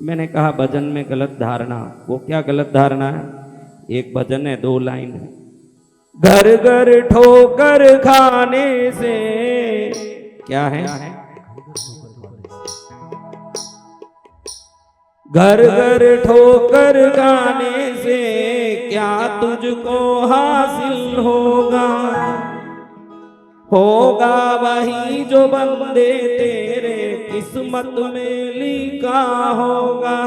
मैंने कहा भजन में गलत धारणा। वो क्या गलत धारणा है? एक भजन है, 2 लाइन है। घर घर ठोकर खाने से क्या है? घर घर ठोकर खाने से क्या तुझको हासिल होगा? होगा वही जो बंदे तेरे किस्मत में लिखा होगा।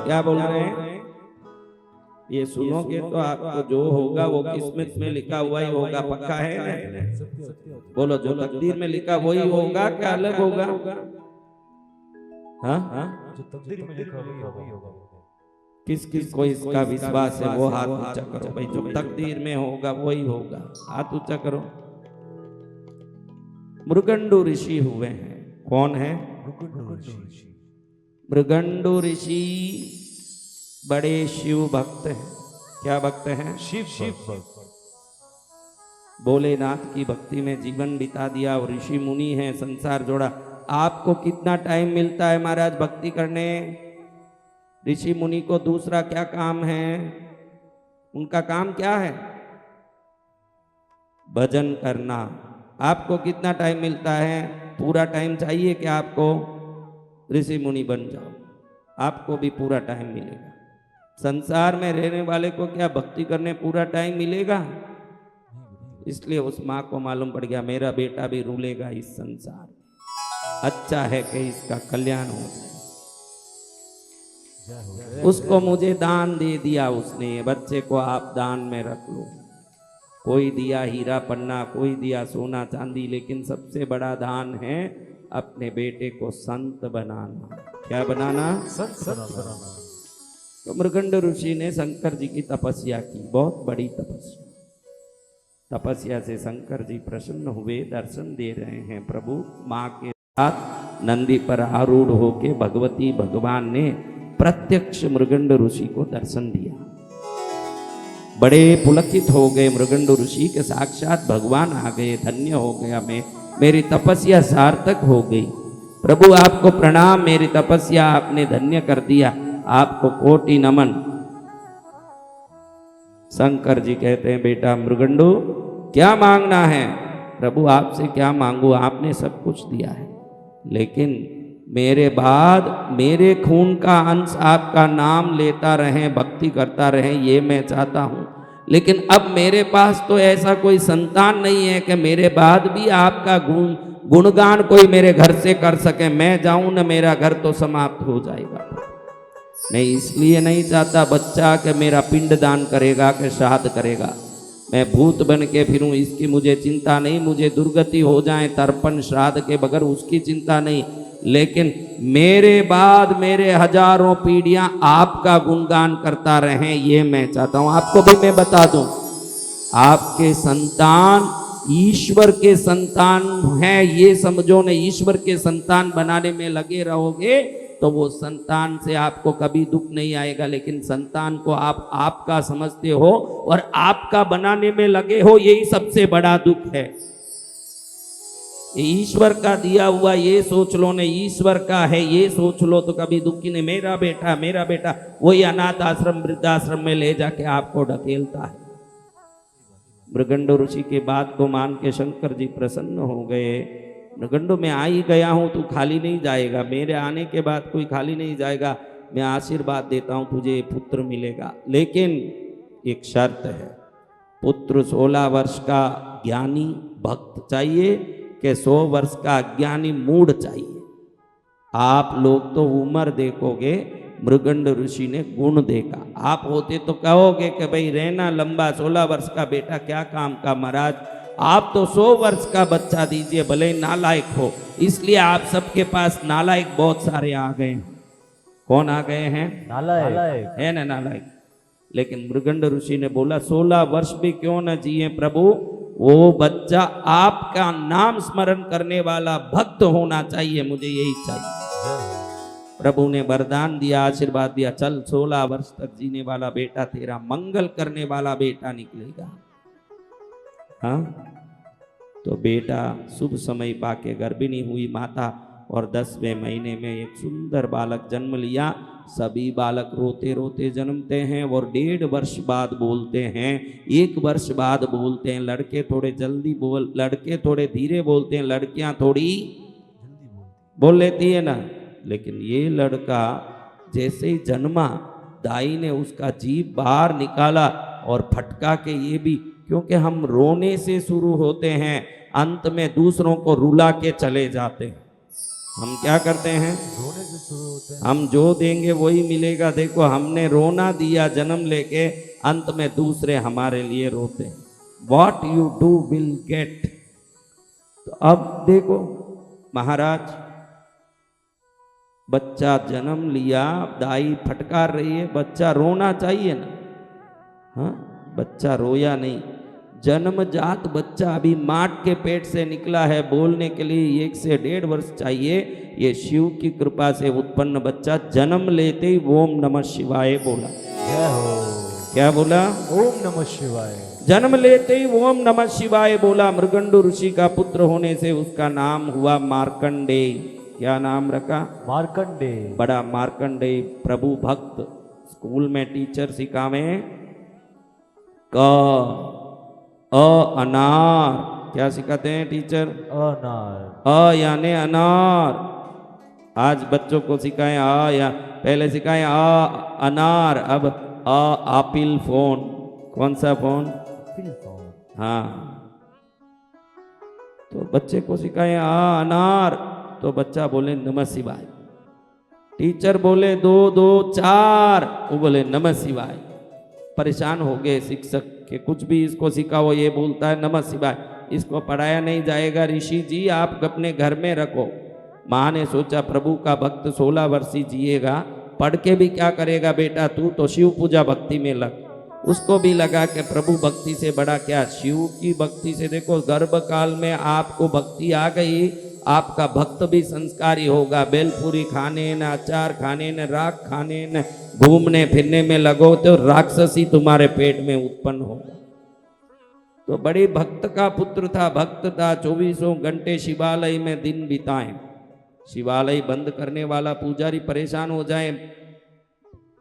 क्या बोल रहे हैं? ये सुनोगे तो आपको जो होगा वो किस्मत में लिखा हुआ ही होगा। पक्का है ना? बोलो, जो तकदीर में लिखा वही होगा क्या अलग होगा? हाँ, जो तकदीर में लिखा वही होगा। किस किस को इसका विश्वास है वो हाथ ऊंचा करो भाई। जो तकदीर में होगा वही होगा। हाथ ऊंचा करो। मृगंडु ऋषि हुए हैं। कौन है? मृगंडु ऋषि बड़े शिव भक्त हैं। क्या भक्त हैं? शिव भक्त। भोलेनाथ की भक्ति में जीवन बिता दिया और ऋषि मुनि हैं, संसार जोड़ा। आपको कितना टाइम मिलता है महाराज भक्ति करने? ऋषि मुनि को दूसरा क्या काम है? उनका काम क्या है? भजन करना। आपको कितना टाइम मिलता है? पूरा टाइम चाहिए कि आपको ऋषि मुनि बन जाओ? आपको भी पूरा टाइम मिलेगा। संसार में रहने वाले को क्या भक्ति करने पूरा टाइम मिलेगा? इसलिए उस माँ को मालूम पड़ गया मेरा बेटा भी रूलेगा इस संसार। अच्छा है कि इसका कल्याण हो जाए। उसको मुझे दान दे दिया उसने। बच्चे को आप दान में रख लो। कोई दिया हीरा पन्ना, कोई दिया सोना चांदी, लेकिन सबसे बड़ा दान है अपने बेटे को संत बनाना। क्या बनाना? संत बनाना। तो मृगंड ऋषि ने शंकर जी की तपस्या की, बहुत बड़ी तपस्या। तपस्या से शंकर जी प्रसन्न हुए, दर्शन दे रहे हैं। प्रभु माँ के साथ नंदी पर आरूढ़ होके भगवती भगवान ने प्रत्यक्ष मृगंड ऋषि को दर्शन दिया। बड़े पुलकित हो गए मृगंड ऋषि के साक्षात भगवान आ गए। धन्य हो गया मैं, मेरी तपस्या सार्थक हो गई। प्रभु आपको प्रणाम, मेरी तपस्या आपने धन्य कर दिया, आपको कोटि नमन। शंकर जी कहते हैं बेटा मृगंडु क्या मांगना है? प्रभु आपसे क्या मांगू, आपने सब कुछ दिया है, लेकिन मेरे बाद मेरे खून का अंश आपका नाम लेता रहे, भक्ति करता रहे, ये मैं चाहता हूँ। लेकिन अब मेरे पास तो ऐसा कोई संतान नहीं है कि मेरे बाद भी आपका गुणगान कोई मेरे घर से कर सके। मैं जाऊं न मेरा घर तो समाप्त हो जाएगा। मैं इसलिए नहीं चाहता बच्चा कि मेरा पिंड दान करेगा कि श्राद्ध करेगा। मैं भूत बन के फिरूं इसकी मुझे चिंता नहीं। मुझे दुर्गति हो जाए तर्पण श्राद्ध के बगैर उसकी चिंता नहीं। लेकिन मेरे बाद मेरे हजारों पीढ़ियां आपका गुणगान करता रहें, ये मैं चाहता हूं। आपको भी मैं बता दूं, आपके संतान ईश्वर के संतान हैं, ये समझो ने। ईश्वर के संतान बनाने में लगे रहोगे तो वो संतान से आपको कभी दुख नहीं आएगा। लेकिन संतान को आप आपका समझते हो और आपका बनाने में लगे हो, यही सबसे बड़ा दुख है। ईश्वर का दिया हुआ ये सोच लो ने, ईश्वर का है ये सोच लो तो कभी दुखी नहीं। मेरा बेटा वही अनाथ आश्रम वृद्धाश्रम में ले जाके आपको ढकेलता है। मृगंड ऋषि के बात को मान के शंकर जी प्रसन्न हो गए। मृगंडो मैं आ ही गया हूं, तू खाली नहीं जाएगा। मेरे आने के बाद कोई खाली नहीं जाएगा। मैं आशीर्वाद देता हूं तुझे पुत्र मिलेगा, लेकिन एक शर्त है। पुत्र 16 वर्ष का ज्ञानी भक्त चाहिए कि 100 वर्ष का अज्ञानी मूढ़ चाहिए। आप लोग तो उम्र देखोगे, मृगंड ऋषि ने गुण देखा। आप होते तो कहोगे कि भाई रहना लंबा, 16 वर्ष का बेटा क्या काम का महाराज। आप तो 100 वर्ष का बच्चा दीजिए, भले नालायक हो। इसलिए आप सबके पास नालायक बहुत सारे आ गए हैं। कौन आ गए हैं? नालायक है ना नालायक। लेकिन मृगंड ऋषि ने बोला 16 वर्ष भी क्यों न जिए प्रभु, वो बच्चा आपका नाम स्मरण करने वाला भक्त होना चाहिए, मुझे यही चाहिए। प्रभु ने वरदान दिया, आशीर्वाद दिया, चल 16 वर्ष तक जीने वाला बेटा तेरा मंगल करने वाला बेटा निकलेगा। हाँ, तो बेटा शुभ समय पाके गर्भिणी हुई माता और 10वें महीने में एक सुंदर बालक जन्म लिया। सभी बालक रोते रोते जन्मते हैं और 1.5 वर्ष बाद बोलते हैं, 1 वर्ष बाद बोलते हैं। लड़के थोड़े जल्दी लड़के थोड़े धीरे बोलते हैं, लड़कियां थोड़ी बोल लेती है ना। लेकिन ये लड़का जैसे ही जन्मा, दाई ने उसका जीभ बाहर निकाला और फटका के ये भी, क्योंकि हम रोने से शुरू होते हैं, अंत में दूसरों को रुला के चले जाते हैं। हम क्या करते हैं, रोने से शुरू होते हैं। हम जो देंगे वही मिलेगा। देखो हमने रोना दिया जन्म लेके, अंत में दूसरे हमारे लिए रोते हैं। What you do will get. तो अब देखो महाराज, बच्चा जन्म लिया, दाई फटकार रही है, बच्चा रोना चाहिए ना। हाँ, बच्चा रोया नहीं। जन्मजात बच्चा अभी माट के पेट से निकला है, बोलने के लिए 1 से 1.5 वर्ष चाहिए। ये शिव की कृपा से उत्पन्न बच्चा जन्म लेते ही ओम नमः शिवाय बोला। जय हो। क्या बोला? ओम नमः शिवाय। जन्म लेते ही ओम नमः शिवाय बोला। मृगंडु ऋषि का पुत्र होने से उसका नाम हुआ मार्कंडेय। क्या नाम रखा? मार्कंडेय। बड़ा मार्कंडेय प्रभु भक्त। स्कूल में टीचर सिखावे क अनार, क्या सिखाते हैं टीचर? अनार। यानी अनार। आज बच्चों को सिखाएं आ, या पहले सिखाएं आ अनार, अब आपिल फोन। कौन सा फोन? हाँ, तो बच्चे को सिखाएं आ अनार, तो बच्चा बोले नमः शिवाय। टीचर बोले 2 2 4, वो बोले नमः शिवाय। परेशान हो गए शिक्षक कि कुछ भी इसको सिखाओ, ये बोलता है नमः शिवाय, इसको पढ़ाया नहीं जाएगा। ऋषि जी आप अपने घर में रखो। माँ ने सोचा प्रभु का भक्त 16 वर्ष ही जिएगा, पढ़ के भी क्या करेगा बेटा, तू तो शिव पूजा भक्ति में लग। उसको भी लगा कि प्रभु भक्ति से बड़ा क्या, शिव की भक्ति से। देखो गर्भ काल में आपको भक्ति आ गई, आपका भक्त भी संस्कारी होगा। बेलपूरी खाने न, अचार खाने न, राख खाने न, घूमने फिरने में लगो तो राक्षसी तुम्हारे पेट में उत्पन्न होगा। तो बड़े भक्त का पुत्र था, भक्त था। 24 घंटे शिवालय में दिन बिताए। शिवालय बंद करने वाला पुजारी परेशान हो जाए,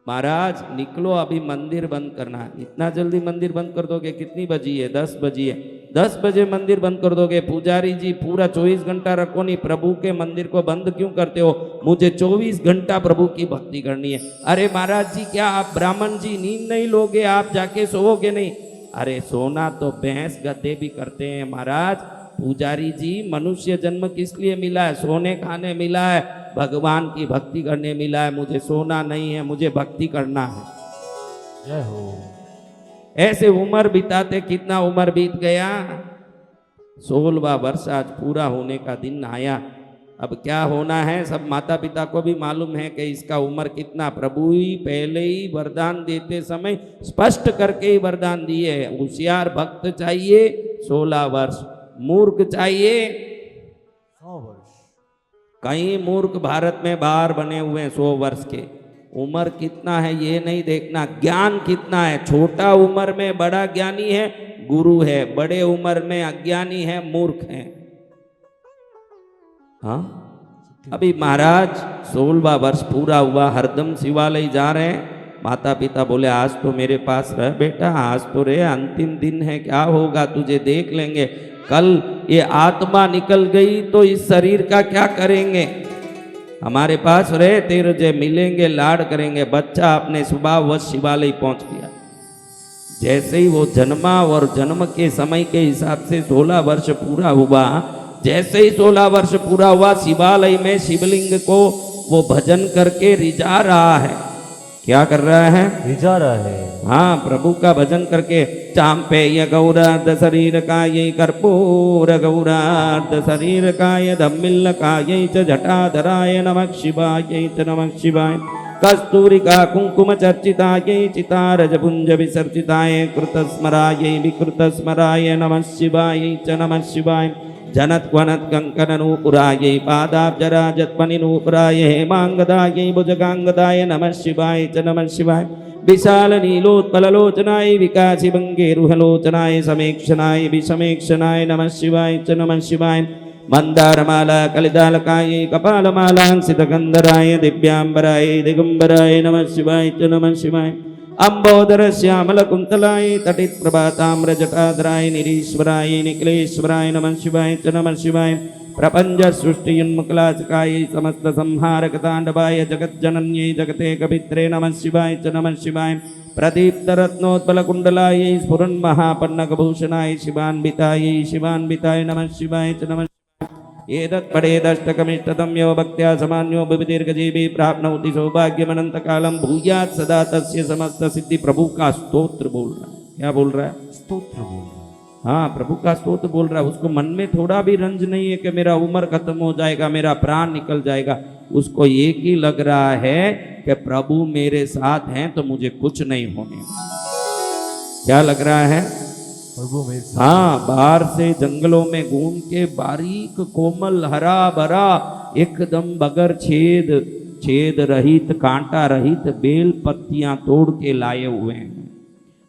महाराज निकलो अभी मंदिर बंद करना है। इतना जल्दी मंदिर बंद कर दोगे? कितनी बजी है? 10 बजी है। 10 बजे मंदिर बंद कर दोगे? पुजारी जी पूरा 24 घंटा रखो नहीं, प्रभु के मंदिर को बंद क्यों करते हो? मुझे 24 घंटा प्रभु की भक्ति करनी है। अरे महाराज जी क्या आप ब्राह्मण जी नींद नहीं लोगे? आप जाके सोओगे नहीं? अरे सोना तो भैंस गधे भी करते हैं महाराज। पुजारी जी मनुष्य जन्म किस लिए मिला है? सोने खाने मिला है, भगवान की भक्ति करने मिला है। मुझे सोना नहीं है, मुझे भक्ति करना है। जय हो। ऐसे उम्र बिताते, कितना उम्र बीत गया? 16वां वर्ष आज पूरा होने का दिन आया। अब क्या होना है, सब माता पिता को भी मालूम है कि इसका उम्र कितना। प्रभु ही पहले ही वरदान देते समय स्पष्ट करके ही वरदान दिए है। होशियार भक्त चाहिए 16 वर्ष, मूर्ख चाहिए 100 वर्ष। कई मूर्ख भारत में बाहर बने हुए हैं 100 वर्ष के। उम्र कितना है ये नहीं देखना, ज्ञान कितना है। छोटा उम्र में बड़ा ज्ञानी है, गुरु है। बड़े उम्र में अज्ञानी है, मूर्ख है। हाँ, अभी महाराज 16वां वर्ष पूरा हुआ, हरदम शिवालय जा रहे हैं। माता पिता बोले आज तो मेरे पास रह बेटा, आज तो रे अंतिम दिन है, क्या होगा तुझे देख लेंगे। कल ये आत्मा निकल गई तो इस शरीर का क्या करेंगे? हमारे पास रहे, तेरे जे मिलेंगे, लाड करेंगे। बच्चा अपने स्वभाववश शिवालय पहुंच गया। जैसे ही वो जन्मा और जन्म के समय के हिसाब से 16 वर्ष पूरा हुआ। जैसे ही 16 वर्ष पूरा हुआ, शिवालय में शिवलिंग को वो भजन करके रिझा रहा है। क्या कर रहा है? रिझा रहा है। हाँ, प्रभु का भजन करके। चांपेय गौरार्ध शरीर काय कर्पूर गौरार्ध शरीर काय धम्मिल्ल काय च जटाधराय नमः शिवाय च नमः शिवाय। कस्तूरिका कुंकुम चर्चिताय चितारज पुंज विसर्जिताय कृतस्मराय विकृतस्मराय नमः शिवाय च नमः शिवाय। जनत्वनत् कंकन नूपुराय पादाब्जराजत्मनि नूपुराय हेमांगदाय भुजगांगदाय नमः शिवाय च नमः शिवाय। विशाल नीलोत्पललोचनाय विकासी भंगे रुहलोचनाय समेक्षनाय विसमेक्षनाय नमः शिवाय च नमः शिवाय। मंदारमाला कलिदालकाय कपालमालांसितगंधराय दिव्यांबराय दिगंबराय नमः शिवाय च नमः शिवाय अंबोदर श्यामल कुंतलाय तटित प्रभाताम्र जटाधराय निरीश्वराय निखिलेश्वराय नमः शिवाय च नमः शिवाय प्रपंच सृष्टि उन्मुखलाचकाय समस्त संहारक तांडवाय जगज्जनन्यै जगते कवित्रे नमः शिवाय च नमः शिवाय प्रदीप्त रत्नोत्पल कुंडलाय स्फुरन् महापन्नकभूषणाय शिवान्विताय नमः शिवाय च नमः एतत्पठेदष्टकमिष्टतम यो भक्त्या समान्यो विविदीर्घजीवी प्राप्नोति सौभाग्यमनंतकालम भूयात् सदा तस्य समस्त सिद्धि। प्रभु का स्तोत्र बोल रहा है। क्या बोल रहा है? स्तोत्र बोल रहा है। हाँ, प्रभु का स्तोत्र बोल रहा है। उसको मन में थोड़ा भी रंज नहीं है कि मेरा उम्र खत्म हो जाएगा, मेरा प्राण निकल जाएगा। उसको एक ही लग रहा है कि प्रभु मेरे साथ हैं तो मुझे कुछ नहीं होने। क्या लग रहा है? प्रभु मेरे साथ। हाँ, बाहर से जंगलों में घूम के बारीक कोमल हरा भरा एकदम बगैर छेद रहित कांटा रहित बेल पत्तियां तोड़ के लाए हुए हैं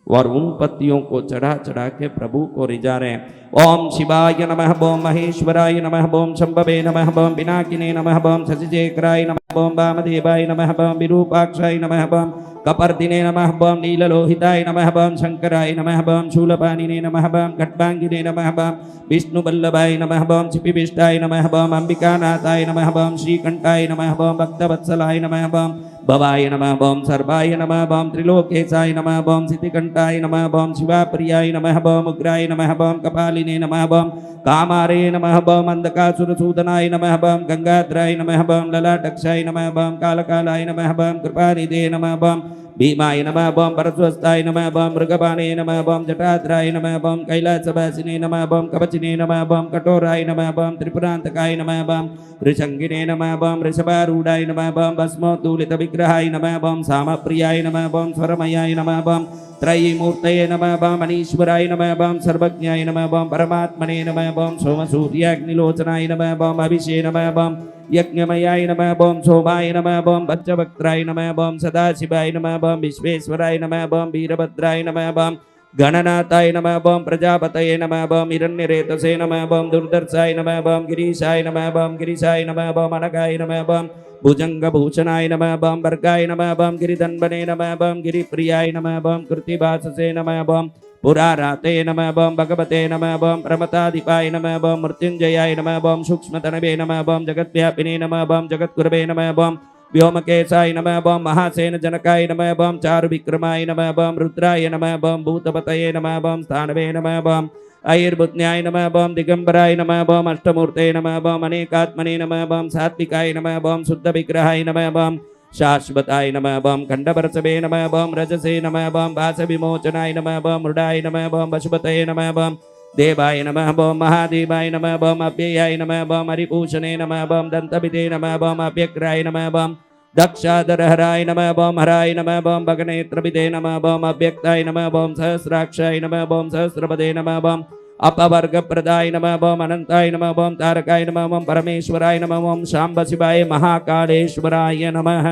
और उन पत्तियों को चढ़ा चढ़ा के प्रभु को रिझा रहे हैं। ओम शिवाय नमः, ओम महेश्वराय नमः, ओम शंभवे नमः, ओम पिनाकिने नमः, ओम शशिशेखराय नमः, ओम वामदेवाय नमः, ओम विरूपाक्षाय नमः, ओम कपर्दिने नमः, ओम नीललोहिताय नमः, ओम शंकराय नमः, ओम शूलपाणिने नमः, ओम खट्वांगिने नमः, ओम विष्णुवल्लभाय नमः, ओम चिपिविष्टाय नमः, ओम अंबिकानाथाय नमः, ओम श्रीकंठाय नमः, ओम भक्तवत्सलाय नमः, ओम भवाय नमः, ओम सर्वाय नमः, ओम त्रिलोकेशाय नमः, ओम सिद्धिकंठाय नमः, ओम शिवाप्रियाय नमः, ओम उग्राय नमः, ओम कपालिने नमः, ओम कामारे नमः, ओम अंधकासुरसूदनाय नमः, ओम गंगाधराय नमः, ओम ललाटक्षाय नमः, ओम कालकालाय नमः, ओम कृपानिधे नमः, ओम भीमाय नमः, ओम परस्वस्ताय नमः, ओम मृगपाणे नमः, ओम जटाधराय नमः, ओम कैलासवासिने नमः, ओम कवचिने नमः, ओम कठोराय नमः, ओम त्रिपुरान्तकाय नमः, ओम ऋषंगिने नमः, ओम ऋषभारूढाय नमः, ओम भस्मोद्धूलितविग्रहाय नमः, ओम सामप्रियाय नमः, ओम स्वरमयाय नमः, ओम त्रयीमूर्तये नमः, ओम अनीश्वराय नमः, ओम सर्वज्ञाय नमः, ओम परमात्मने नमः, ओम सोमसूर्याग्निलोचनाय नमः, ओम अभिषे नमः, ओम यज्ञमयाय नमः, ओम सोमाय नमः, ओम भज्रवक्त्राय नमः, ओम सदाशिवाय नमः, ओम विश्वेश्वराय नमः, ओम वीरभद्राय नमः, ओम गणनाथाय नमः, ओम प्रजापतये नमः, ओम हिरण्यरेतसे नमः, ओम दुर्धर्षाय नमः, ओम गिरीशाय नमः, ओम गिरीशाय नमः, ओम अनगाय नमः, ओम भुजंगभूषणाय नमः, ओम वर्गाय नमः, ओम गिरिधन्वने नमः, ओम गिरिप्रियाय नमः, ओम कृतिवाससे नमः, ओम पुराराते नमः, ओम भगवते नमः, ओम प्रमताधिपाय नमः, ओम मृत्युंजयाय नमः, ओम सूक्ष्मतनवे नमः, ओम जगद्व्यापिने नमः, ओम जगद्गुरवे नमः, ओम व्योमकेशाय नमः, ओम महासेन जनकाय नमः, ओम चारुविक्रमाय नमः, ओम रुद्राय नमः, ओम भूतपतये नमः, ओम स्थानवे नमः, ओम आयुर्बुद्ध्याय नमः, ओम दिगंबराय नमः, ओम अष्टमूर्ते नमः, ओम अनेकात्मने नमः, ओम सात्विकाय नमः, ओम शुद्ध विग्रहाय नमः, ओम शाश्वताय नमः, ओम खंडभरसवे नमः, ओम रजसे नमः, ओम भासविमोचनाय नमः, ओम मृडाय नमः, ओम पशुपतये नमः, ओम देवाय नमः, ओम महादेवाय नमः, ओम अव्ययाय नमः, ओम हरिभूषणे नमः, ओम दन्तविदे नमः, ओम अव्यग्राय नमः, ओम दक्षाधरहराय नमः, ओम हराय नमः, ओम भगनेत्रविदे नमः, ओम अव्यक्ताय नमः, ओम सहस्राक्षाय नमः, ओम सहस्रपदे नमः, ओम अपवर्गप्रदाय नमः, ओम अनंताय नमः, ओम तारकाय नमः, ओम परमेश्वराय नमः, ओम शांब शिवाय महाकालेश्वराय नमः।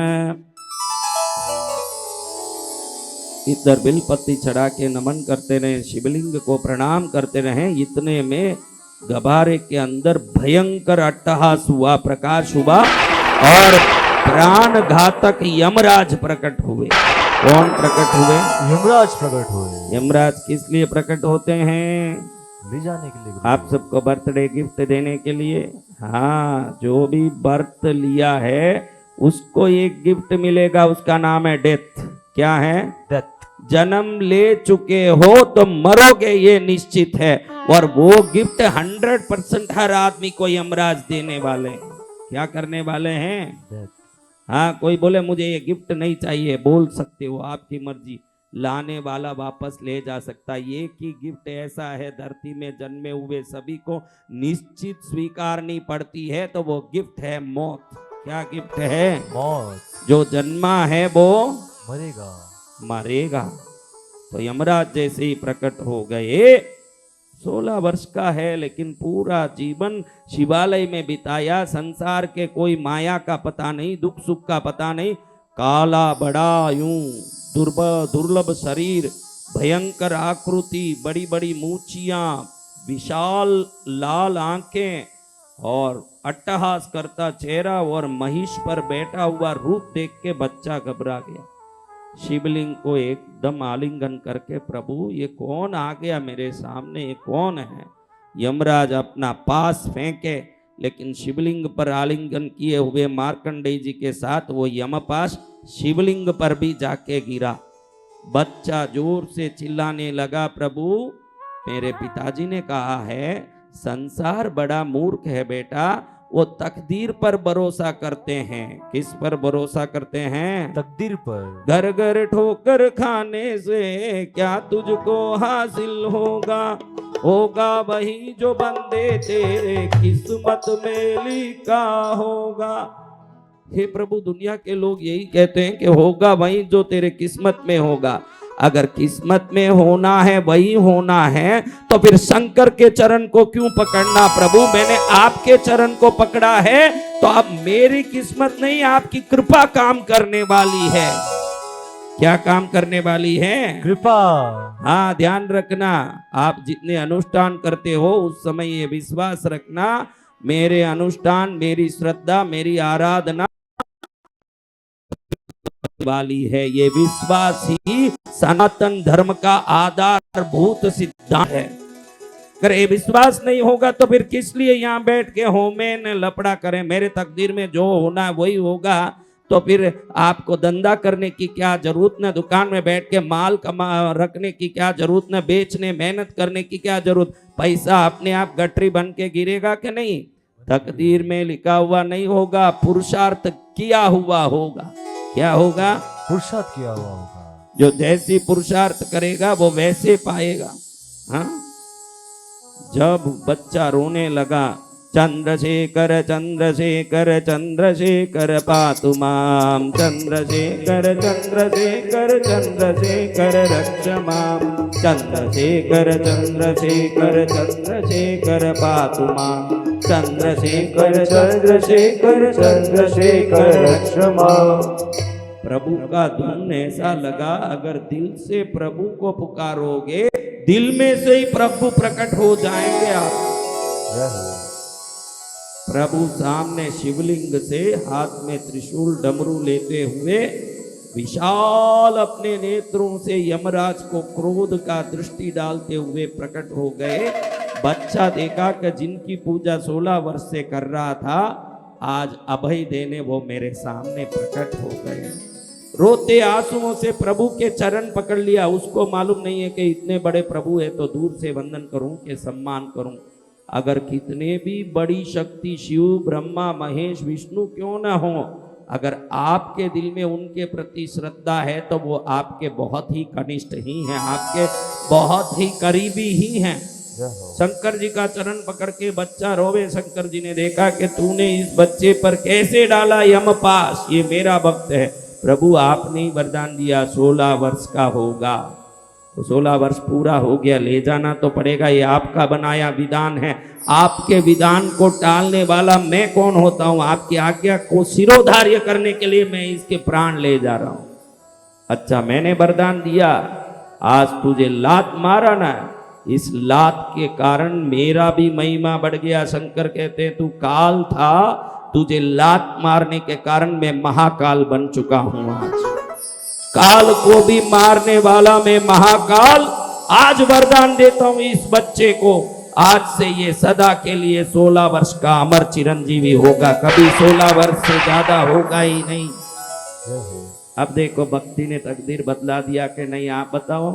इधर बिलपत्ती चढ़ा के नमन करते रहे, शिवलिंग को प्रणाम करते रहे। इतने में गबारे के अंदर भयंकर अट्टहास हुआ, प्रकाश हुआ और प्राण घातक यमराज प्रकट हुए। कौन प्रकट हुए? यमराज प्रकट हुए। यमराज किस लिए प्रकट होते हैं? ले जाने के लिए। आप सबको बर्थडे गिफ्ट देने के लिए। हाँ, जो भी बर्थ लिया है उसको एक गिफ्ट मिलेगा, उसका नाम है डेथ। क्या है? डेथ। जन्म ले चुके हो तो मरोगे, ये निश्चित है। और वो गिफ्ट 100% हर आदमी को यमराज देने वाले हैं। क्या करने वाले हैं? डेथ। हाँ, कोई बोले मुझे ये गिफ्ट नहीं चाहिए, बोल सकते हो, आपकी मर्जी। लाने वाला वापस ले जा सकता है। एक ही गिफ्ट ऐसा है धरती में जन्मे हुए सभी को निश्चित स्वीकारनी पड़ती है, तो वो गिफ्ट है मौत। क्या गिफ्ट है? मौत। जो जन्मा है वो मरेगा। मरेगा। तो यमराज जैसे ही प्रकट हो गए, 16 वर्ष का है लेकिन पूरा जीवन शिवालय में बिताया। संसार के कोई माया का पता नहीं, दुख सुख का पता नहीं। काला बड़ा यूं दुर्लभ शरीर, भयंकर आकृति, बड़ी बड़ी मूछियां, विशाल लाल आंखें, और अट्टहास करता चेहरा और महिष पर बैठा हुआ रूप देख के बच्चा घबरा गया। शिवलिंग को एकदम आलिंगन करके, प्रभु ये कौन आ गया मेरे सामने, ये कौन है? यमराज अपना पास फेंके, लेकिन शिवलिंग पर आलिंगन किए हुए मार्कंडेय जी के साथ वो यमपाश शिवलिंग पर भी जाके गिरा। बच्चा जोर से चिल्लाने लगा, प्रभु मेरे पिताजी ने कहा है संसार बड़ा मूर्ख है बेटा, वो तकदीर पर भरोसा करते हैं। किस पर भरोसा करते हैं? तकदीर पर। घर घर ठोकर खाने से क्या तुझको हासिल होगा, होगा वही जो बंदे तेरे किस्मत में लिखा होगा। हे प्रभु, दुनिया के लोग यही कहते हैं कि होगा वही जो तेरे किस्मत में होगा। अगर किस्मत में होना है, वही होना है, तो फिर शंकर के चरण को क्यों पकड़ना? प्रभु मैंने आपके चरण को पकड़ा है, तो अब मेरी किस्मत नहीं, आपकी कृपा काम करने वाली है। क्या काम करने वाली है? कृपा। हाँ, ध्यान रखना, आप जितने अनुष्ठान करते हो उस समय ये विश्वास रखना, मेरे अनुष्ठान, मेरी श्रद्धा, मेरी आराधना वाली है। ये विश्वास ही सनातन धर्म का आधारभूत सिद्धांत है। अगर ये विश्वास नहीं होगा तो फिर किस लिए यहाँ बैठ के होमेन लपड़ा करें? मेरे तकदीर में जो होना है वही होगा, तो फिर आपको धंधा करने की क्या जरूरत न, दुकान में बैठ के माल कमा रखने की क्या जरूरत न, बेचने मेहनत करने की क्या जरूरत? पैसा अपने आप गठरी बन के गिरेगा कि नहीं? तकदीर में लिखा हुआ नहीं होगा, पुरुषार्थ किया हुआ होगा। क्या होगा? पुरुषार्थ किया हुआ होगा। जो जैसी पुरुषार्थ करेगा वो वैसे पाएगा। हाँ, जब बच्चा रोने लगा, चंद्रशेखर चंद्रशेखर चंद्रशेखर पातु माम, चंद्रशेखर चंद्रशेखर चंद्रशेखर रक्ष माम, चंद्रशेखर चंद्रशेखर चंद्रशेखर पातु माम, चंद्रशेखर चंद्रशेखर चंद्रशेखर रक्ष माम। प्रभु का धुन ऐसा लगा, अगर दिल से प्रभु को पुकारोगे, दिल में से ही प्रभु प्रकट हो जाएंगे आप। प्रभु सामने शिवलिंग से हाथ में त्रिशूल डमरू लेते हुए विशाल अपने नेत्रों से यमराज को क्रोध का दृष्टि डालते हुए प्रकट हो गए। बच्चा देखा कि जिनकी पूजा 16 वर्ष से कर रहा था, आज अभय देने वो मेरे सामने प्रकट हो गए। रोते आंसुओं से प्रभु के चरण पकड़ लिया। उसको मालूम नहीं है कि इतने बड़े प्रभु है तो दूर से वंदन करूं कि सम्मान करूं। अगर कितने भी बड़ी शक्ति शिव, ब्रह्मा, महेश, विष्णु क्यों ना हो, अगर आपके दिल में उनके प्रति श्रद्धा है तो वो आपके बहुत ही कनिष्ठ ही हैं, आपके बहुत ही करीबी ही हैं। शंकर जी का चरण पकड़ के बच्चा रोवे। शंकर जी ने देखा कि तूने इस बच्चे पर कैसे डाला यमपाश, ये मेरा भक्त है। प्रभु आपने ही वरदान दिया 16 वर्ष का होगा, तो 16 वर्ष पूरा हो गया, ले जाना तो पड़ेगा, ये आपका बनाया विधान है। आपके विधान को टालने वाला मैं कौन होता हूँ? आपकी आज्ञा को शिरोधार्य करने के लिए मैं इसके प्राण ले जा रहा हूँ। अच्छा, मैंने वरदान दिया, आज तुझे लात मारा ना, इस लात के कारण मेरा भी महिमा बढ़ गया। शंकर कहते तू काल था, तुझे लात मारने के कारण मैं महाकाल बन चुका हूं। आज काल को भी मारने वाला मैं महाकाल। आज वरदान देता हूं इस बच्चे को, आज से ये सदा के लिए 16 वर्ष का अमर चिरंजीवी होगा, कभी 16 वर्ष से ज्यादा होगा ही नहीं। अब देखो, भक्ति ने तकदीर बदला दिया कि नहीं? आप बताओ।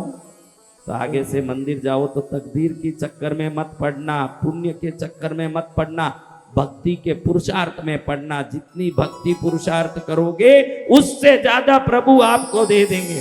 तो आगे से मंदिर जाओ तो तकदीर की चक्कर में मत पड़ना, पुण्य के चक्कर में मत पड़ना, भक्ति के पुरुषार्थ में पड़ना। जितनी भक्ति पुरुषार्थ करोगे उससे ज्यादा प्रभु आपको दे देंगे।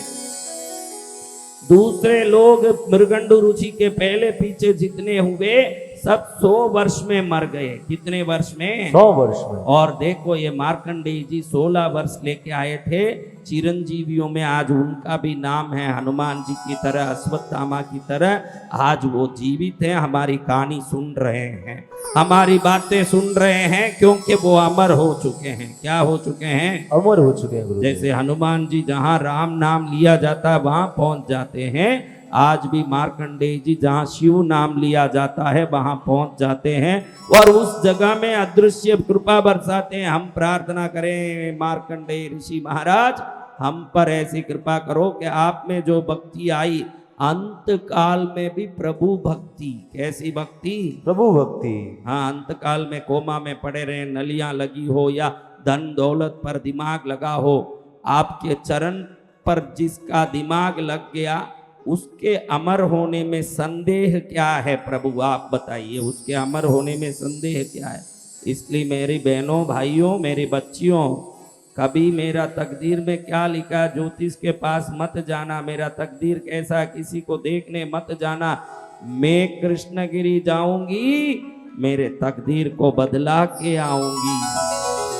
दूसरे लोग मृगंडु ऋषि के पहले पीछे जितने हुए सब 100 वर्ष में मर गए। कितने वर्ष में? 100 वर्ष में। और देखो, ये मार्कंडेय जी 16 वर्ष लेके आए थे चिरंजीवियों में। आज उनका भी नाम है हनुमान जी की तरह, अश्वत्थामा की तरह। आज वो जीवित हैं, हमारी कहानी सुन रहे हैं, हमारी बातें सुन रहे हैं, क्योंकि वो अमर हो चुके हैं। क्या हो चुके हैं? अमर हो चुके हैं गुरु। जैसे हनुमान जी जहाँ राम नाम लिया जाता है वहां पहुंच जाते हैं, आज भी मार्कंडेय जी जहाँ शिव नाम लिया जाता है वहां पहुंच जाते हैं और उस जगह में अदृश्य कृपा बरसाते हैं। हम प्रार्थना करें मार्कंडेय ऋषि महाराज हम पर ऐसी कृपा करो कि आप में जो भक्ति आई अंत काल में भी प्रभु भक्ति, कैसी भक्ति? प्रभु भक्ति। हाँ, अंत काल में कोमा में पड़े रहे, नलियां लगी हो या धन दौलत पर दिमाग लगा हो, आपके चरण पर जिसका दिमाग लग गया उसके अमर होने में संदेह क्या है? प्रभु आप बताइए, उसके अमर होने में संदेह क्या है? इसलिए मेरी बहनों भाइयों मेरी बच्चियों, कभी मेरा तकदीर में क्या लिखा ज्योतिष के पास मत जाना, मेरा तकदीर कैसा किसी को देखने मत जाना। मैं कृष्णगिरी जाऊंगी, मेरे तकदीर को बदला के आऊंगी।